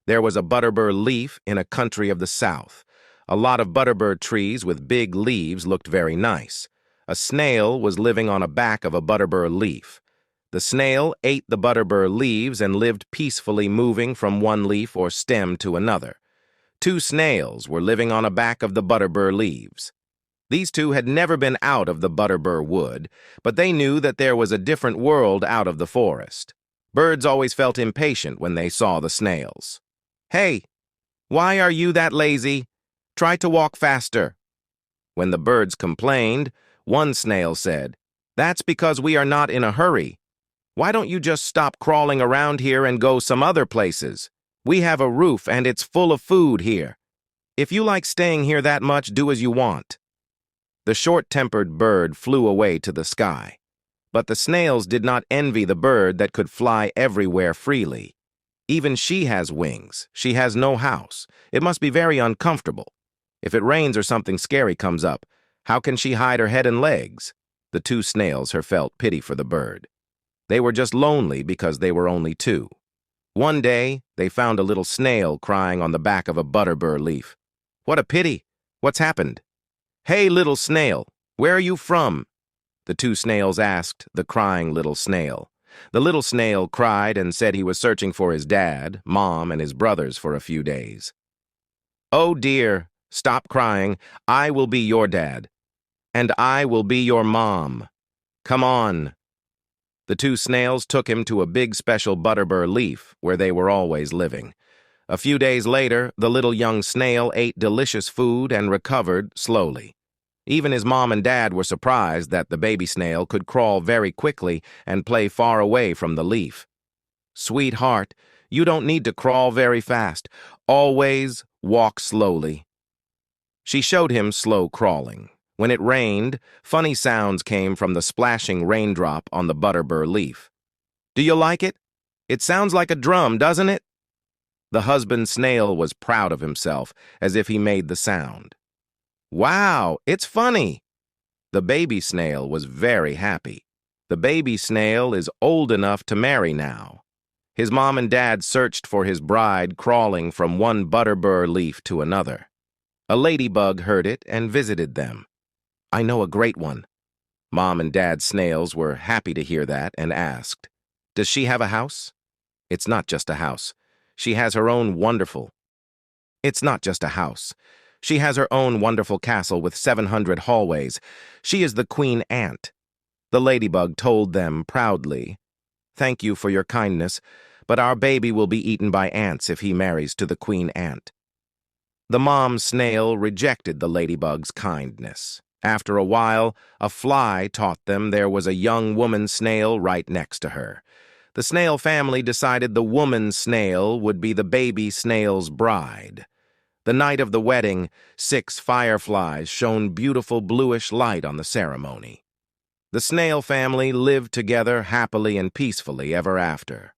There was a butterbur leaf in a country of the south. A lot of butterbur trees with big leaves looked very nice. A snail was living on the back of a butterbur leaf. The snail ate the butterbur leaves and lived peacefully, moving from one leaf or stem to another. Two snails were living on the back of the butterbur leaves. These two had never been out of the butterbur wood, but they knew that there was a different world out of the forest. Birds always felt impatient when they saw the snails. "Hey, why are you that lazy? Try to walk faster." When the birds complained, one snail said, "That's because we are not in a hurry. Why don't you just stop crawling around here and go some other places? We have a roof and it's full of food here. If you like staying here that much, do as you want." The short-tempered bird flew away to the sky. But the snails did not envy the bird that could fly everywhere freely. "Even she has wings. She has no house. It must be very uncomfortable. If it rains or something scary comes up, how can she hide her head and legs?" The two snails felt pity for the bird. They were just lonely because they were only two. One day, they found a little snail crying on the back of a butterbur leaf. "What a pity! What's happened?" "Hey, little snail, where are you from?" the two snails asked the crying little snail. The little snail cried and said he was searching for his dad, mom, and his brothers for a few days. "Oh dear, stop crying. I will be your dad. And I will be your mom. Come on." The two snails took him to a big special butterbur leaf where they were always living. A few days later, the little young snail ate delicious food and recovered slowly. Even his mom and dad were surprised that the baby snail could crawl very quickly and play far away from the leaf. "Sweetheart, you don't need to crawl very fast. Always walk slowly." She showed him slow crawling. When it rained, funny sounds came from the splashing raindrop on the butterbur leaf. "Do you like it? It sounds like a drum, doesn't it?" The husband snail was proud of himself, as if he made the sound. "Wow, it's funny." The baby snail was very happy. The baby snail is old enough to marry now. His mom and dad searched for his bride, crawling from one butterbur leaf to another. A ladybug heard it and visited them. "I know a great one." Mom and dad snails were happy to hear that and asked, "Does she have a house?" "It's not just a house. She has her own wonderful." "It's not just a house. She has her own wonderful castle with 700 hallways. She is the queen ant." The ladybug told them proudly, "Thank you for your kindness, but our baby will be eaten by ants if he marries to the queen ant." The mom snail rejected the ladybug's kindness. After a while, a fly taught them there was a young woman snail right next to her. The snail family decided the woman snail would be the baby snail's bride. The night of the wedding, 6 fireflies shone beautiful bluish light on the ceremony. The snail family lived together happily and peacefully ever after.